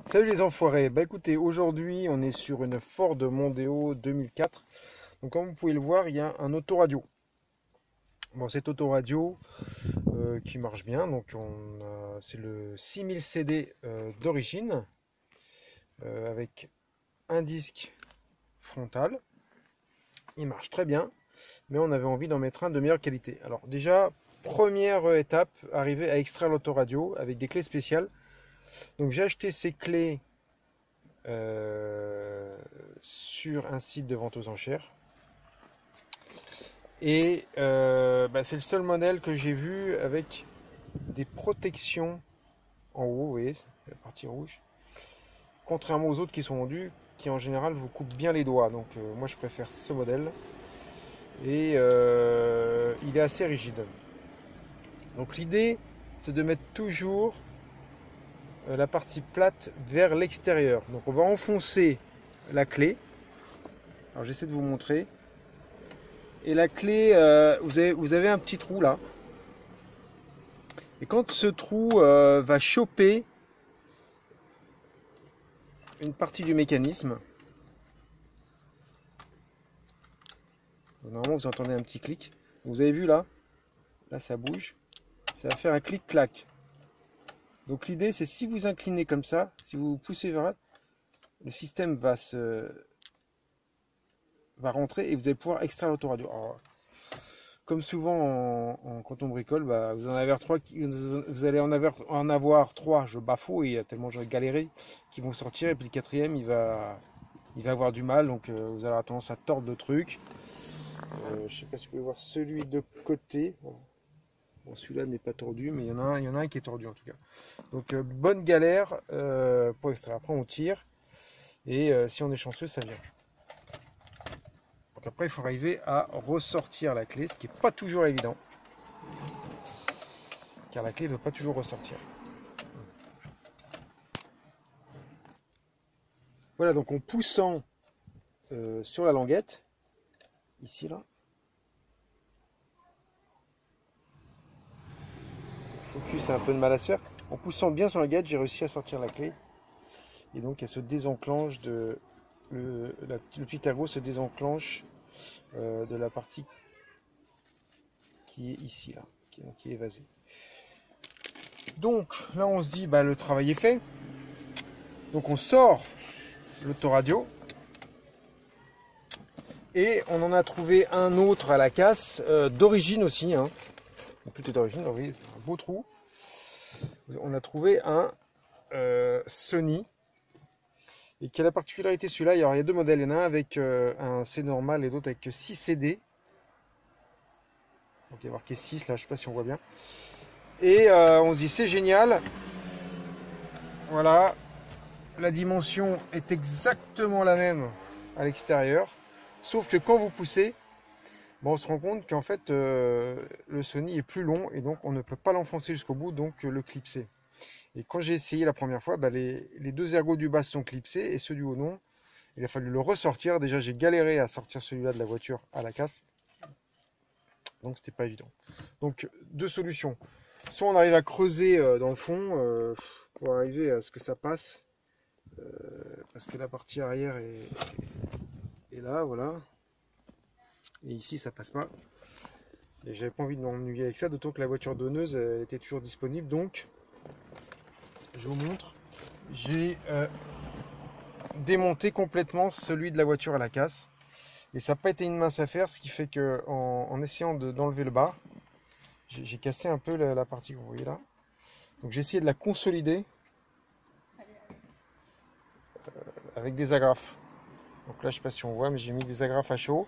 Salut les enfoirés, bah écoutez, aujourd'hui on est sur une Ford Mondeo 2004. Donc comme vous pouvez le voir, il y a un autoradio. Bon, cet autoradio qui marche bien, donc c'est le 6000 CD d'origine avec un disque frontal. Il marche très bien, mais on avait envie d'en mettre un de meilleure qualité. Alors déjà, première étape, arriver à extraire l'autoradio avec des clés spéciales. Donc j'ai acheté ces clés sur un site de vente aux enchères. Et c'est le seul modèle que j'ai vu avec des protections en haut, vous voyez, c'est la partie rouge. Contrairement aux autres qui sont vendus, qui en général vous coupent bien les doigts. Donc moi je préfère ce modèle. Et il est assez rigide. Donc l'idée, c'est de mettre toujours la partie plate vers l'extérieur. Donc on va enfoncer la clé. Alors j'essaie de vous montrer. Et la clé, vous avez un petit trou là. Et quand ce trou va choper une partie du mécanisme, normalement vous entendez un petit clic. Vous avez vu là, ça bouge. Ça va faire un clic-clac. Donc l'idée c'est si vous inclinez comme ça, si vous poussez vers là, le système va rentrer et vous allez pouvoir extraire l'autoradio. Comme souvent quand on bricole, vous allez en avoir trois, je bafouille, tellement j'ai galéré, qui vont sortir, et puis le quatrième il va avoir du mal, donc vous allez avoir tendance à tordre le truc. Je ne sais pas si vous pouvez voir celui de côté. Bon, celui-là n'est pas tordu, mais il y en a un qui est tordu en tout cas. Donc bonne galère pour extraire. Après on tire, et si on est chanceux, ça vient. Donc après il faut arriver à ressortir la clé, ce qui n'est pas toujours évident, car la clé ne veut pas toujours ressortir. Voilà, donc en poussant sur la languette, ici là, le focus a un peu de mal à se faire. En poussant bien sur la languette, j'ai réussi à sortir la clé. Et donc elle se désenclenche le petit ergot se désenclenche de la partie qui est ici là, qui est évasée. Donc là on se dit le travail est fait. Donc on sort l'autoradio et on en a trouvé un autre à la casse d'origine aussi. Hein. Tout est d'origine, vous voyez, un beau trou. On a trouvé un Sony. Et qui a la particularité, celui-là, il y a deux modèles. Il y en a un avec un C normal et l'autre avec 6 CD. Donc il y a marqué 6 là, je sais pas si on voit bien. Et on se dit c'est génial. Voilà. La dimension est exactement la même à l'extérieur. Sauf que quand vous poussez, on se rend compte qu'en fait le Sony est plus long et donc on ne peut pas l'enfoncer jusqu'au bout, donc le clipser. Et quand j'ai essayé la première fois, les deux ergots du bas sont clipsés et ceux du haut non. Il a fallu le ressortir. Déjà, j'ai galéré à sortir celui-là de la voiture à la casse. Donc, c'était pas évident. Donc, deux solutions. Soit on arrive à creuser dans le fond pour arriver à ce que ça passe. Parce que la partie arrière est là, voilà. Et ici, ça passe pas. Et j'avais pas envie de m'ennuyer avec ça, d'autant que la voiture donneuse elle était toujours disponible. Donc, je vous montre. J'ai démonté complètement celui de la voiture à la casse. Et ça n'a pas été une mince affaire, ce qui fait que en essayant d'enlever le bas, j'ai cassé un peu la partie que vous voyez là. Donc j'ai essayé de la consolider avec des agrafes. Donc là je ne sais pas si on voit, mais j'ai mis des agrafes à chaud.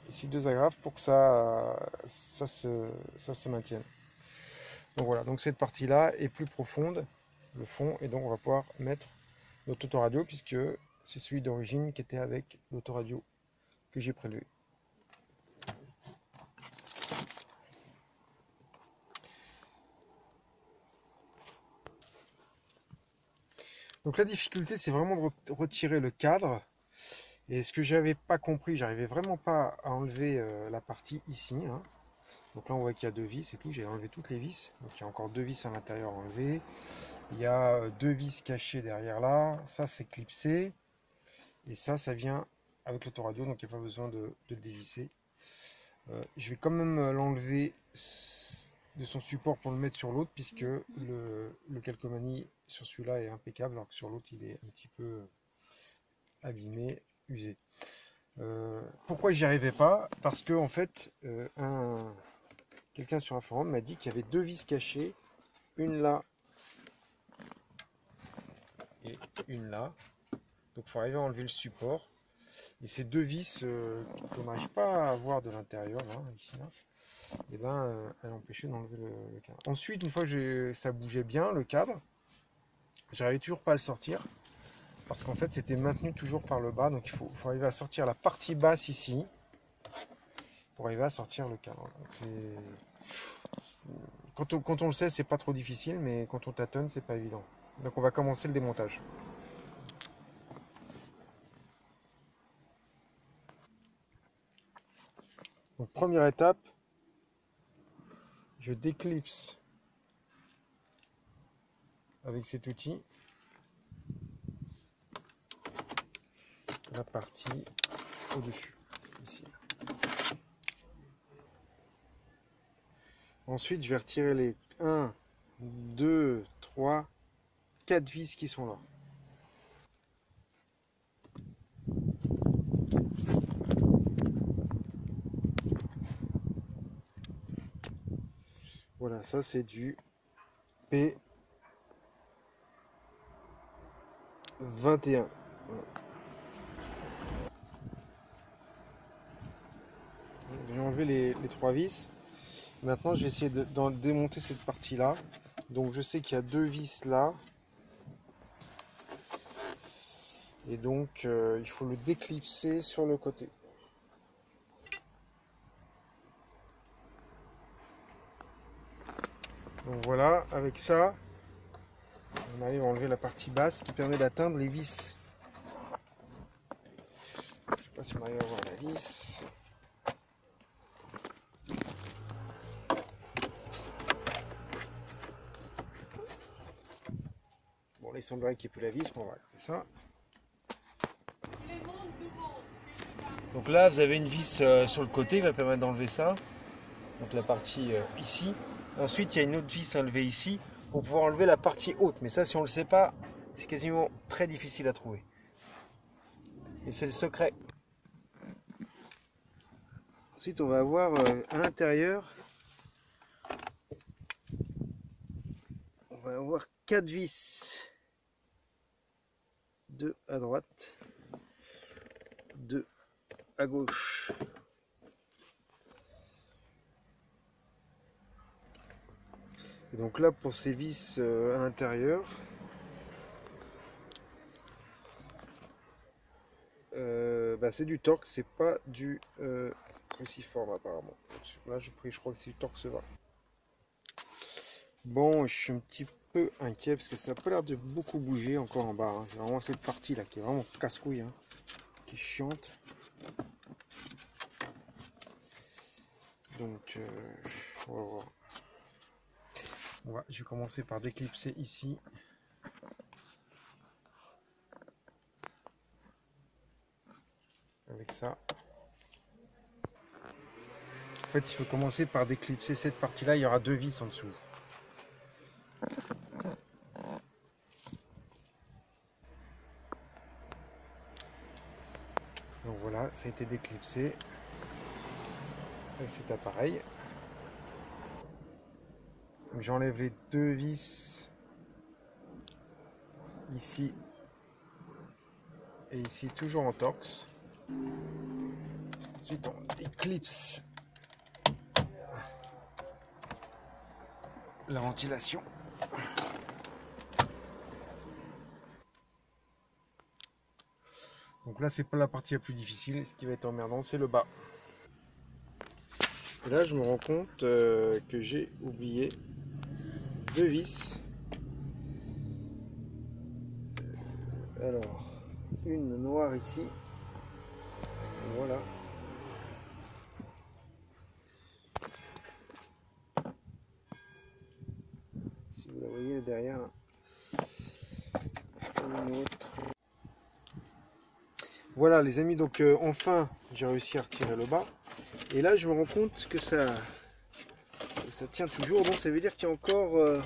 Ici deux agrafes pour que ça se maintienne. Donc voilà, donc cette partie là est plus profonde, le fond, et donc on va pouvoir mettre notre autoradio puisque c'est celui d'origine qui était avec l'autoradio que j'ai prélevé. Donc la difficulté, c'est vraiment de retirer le cadre. Et ce que j'avais pas compris, j'arrivais vraiment pas à enlever la partie ici. Hein. Donc là on voit qu'il y a deux vis et tout, j'ai enlevé toutes les vis. Donc il y a encore deux vis à l'intérieur enlevées. Il y a deux vis cachées derrière là, ça c'est clipsé. Et ça vient avec l'autoradio, donc il n'y a pas besoin de le dévisser. Je vais quand même l'enlever de son support pour le mettre sur l'autre, puisque le Calcomanie sur celui-là est impeccable, alors que sur l'autre il est un petit peu abîmé, usé. Pourquoi j'y arrivais pas? Parce que en fait, quelqu'un sur un forum m'a dit qu'il y avait deux vis cachées, une là et une là. Donc il faut arriver à enlever le support. Et ces deux vis qu'on n'arrive pas à voir de l'intérieur, là, ici, là, et ben, elle empêchait d'enlever le cadre. Ensuite, une fois que ça bougeait bien, le cadre, j'arrivais toujours pas à le sortir. Parce qu'en fait, c'était maintenu toujours par le bas. Donc il faut arriver à sortir la partie basse ici. Pour arriver à sortir le cadre. Quand on le sait, c'est pas trop difficile, mais quand on tâtonne, c'est pas évident. Donc on va commencer le démontage. Donc première étape, je déclipse avec cet outil la partie au-dessus, ici. Ensuite, je vais retirer les 1, 2, 3, 4 vis qui sont là. Voilà, ça c'est du P21. Voilà. J'ai enlevé les 3 vis. Maintenant, je vais essayer de démonter cette partie-là. Donc, je sais qu'il y a deux vis là. Et donc, il faut le déclipser sur le côté. Donc voilà, avec ça, on arrive à enlever la partie basse qui permet d'atteindre les vis. Je ne sais pas si on arrive à voir la vis. Bon, là, il semblerait qu'il n'y ait plus la vis, mais on va arrêter ça. Donc là, vous avez une vis sur le côté qui va permettre d'enlever ça. Donc la partie ici. Ensuite, il y a une autre vis à enlever ici pour pouvoir enlever la partie haute. Mais ça, si on ne le sait pas, c'est quasiment très difficile à trouver. Et c'est le secret. Ensuite, on va avoir à l'intérieur, on va avoir 4 vis. 2 à droite, 2 à gauche. Et donc là, pour ces vis à l'intérieur, c'est du torque, c'est pas du cruciforme apparemment. Là, je crois que c'est du torque va. Bon, je suis un petit peu inquiet parce que ça n'a pas l'air de beaucoup bouger encore en bas. Hein. C'est vraiment cette partie là qui est vraiment casse-couille, hein, qui est chiante. Donc, on va voir. Je vais commencer par déclipser ici. Avec ça. En fait, il faut commencer par déclipser cette partie-là. Il y aura deux vis en dessous. Donc voilà, ça a été déclipsé avec cet appareil. J'enlève les deux vis ici et ici, toujours en torx. Ensuite, on déclipse la ventilation. Donc là, c'est pas la partie la plus difficile. Ce qui va être emmerdant, c'est le bas. Et là, je me rends compte que j'ai oublié deux vis. Alors, une noire ici. Voilà. voyez derrière. Un autre. Voilà les amis, donc enfin j'ai réussi à retirer le bas. Et là je me rends compte que ça tient toujours, donc ça veut dire qu'il y a encore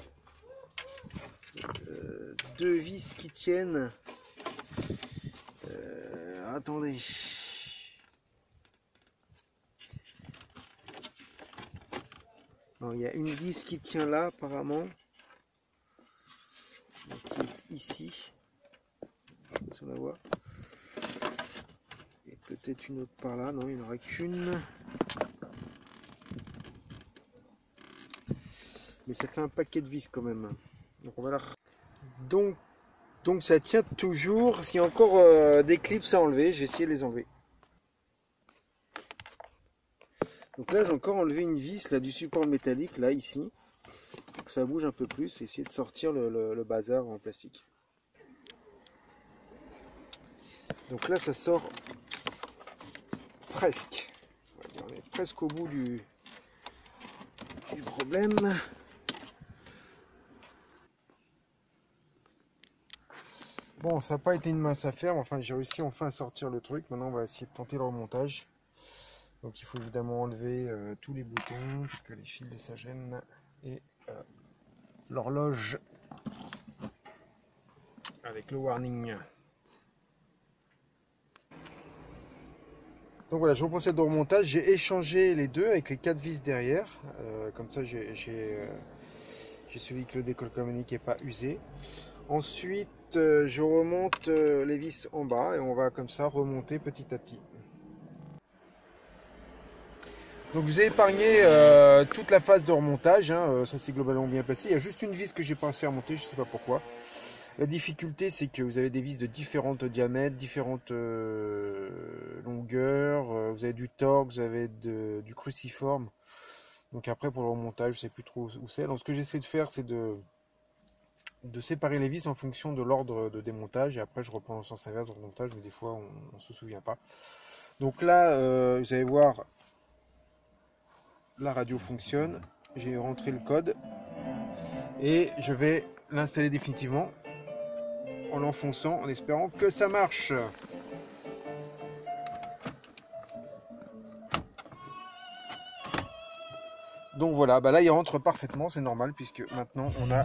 deux vis qui tiennent. Attendez. Non, il y a une vis qui tient là apparemment. Donc, qui est ici. Si on la voit. Et peut-être une autre par là. Non, il n'y en aurait qu'une. Mais ça fait un paquet de vis quand même. Donc on va la... Donc ça tient toujours. S'il y a encore des clips à enlever, je vais essayer de les enlever. Donc là j'ai encore enlevé une vis là, du support métallique là ici. Pour que ça bouge un peu plus et essayer de sortir le bazar en plastique. Donc là ça sort presque. On est presque au bout du problème. Bon, ça n'a pas été une mince affaire, mais enfin j'ai réussi enfin à sortir le truc. Maintenant on va essayer de tenter le remontage. Donc il faut évidemment enlever tous les boutons, parce que les fils ça gêne, et l'horloge avec le warning. Donc voilà, je vous procède au remontage. J'ai échangé les deux avec les 4 vis derrière. Comme ça j'ai celui que le décolcommunique n'est pas usé. Ensuite je remonte les vis en bas et on va comme ça remonter petit à petit. Donc je vous ai épargné toute la phase de remontage, hein, ça s'est globalement bien passé. Il y a juste une vis que j'ai pas assez remonter, je ne sais pas pourquoi. La difficulté c'est que vous avez des vis de différents diamètres, différentes longueurs, vous avez du torque, vous avez du cruciforme. Donc après pour le remontage je ne sais plus trop où c'est. Donc ce que j'essaie de faire c'est de séparer les vis en fonction de l'ordre de démontage. Et après je reprends le sens inverse de remontage, mais des fois on ne se souvient pas. Donc là vous allez voir, la radio fonctionne, j'ai rentré le code et je vais l'installer définitivement en l'enfonçant en espérant que ça marche. Donc voilà, bah là il rentre parfaitement, c'est normal puisque maintenant on a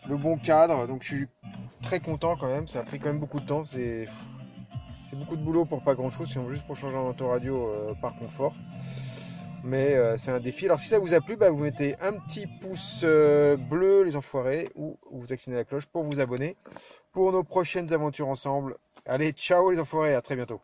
le bon cadre. Donc je suis très content quand même, ça a pris quand même beaucoup de temps, c'est beaucoup de boulot pour pas grand chose, sinon juste pour changer un autoradio par confort. Mais c'est un défi. Alors si ça vous a plu, bah, vous mettez un petit pouce bleu les enfoirés, ou vous actionnez la cloche pour vous abonner pour nos prochaines aventures ensemble. Allez, ciao les enfoirés, à très bientôt.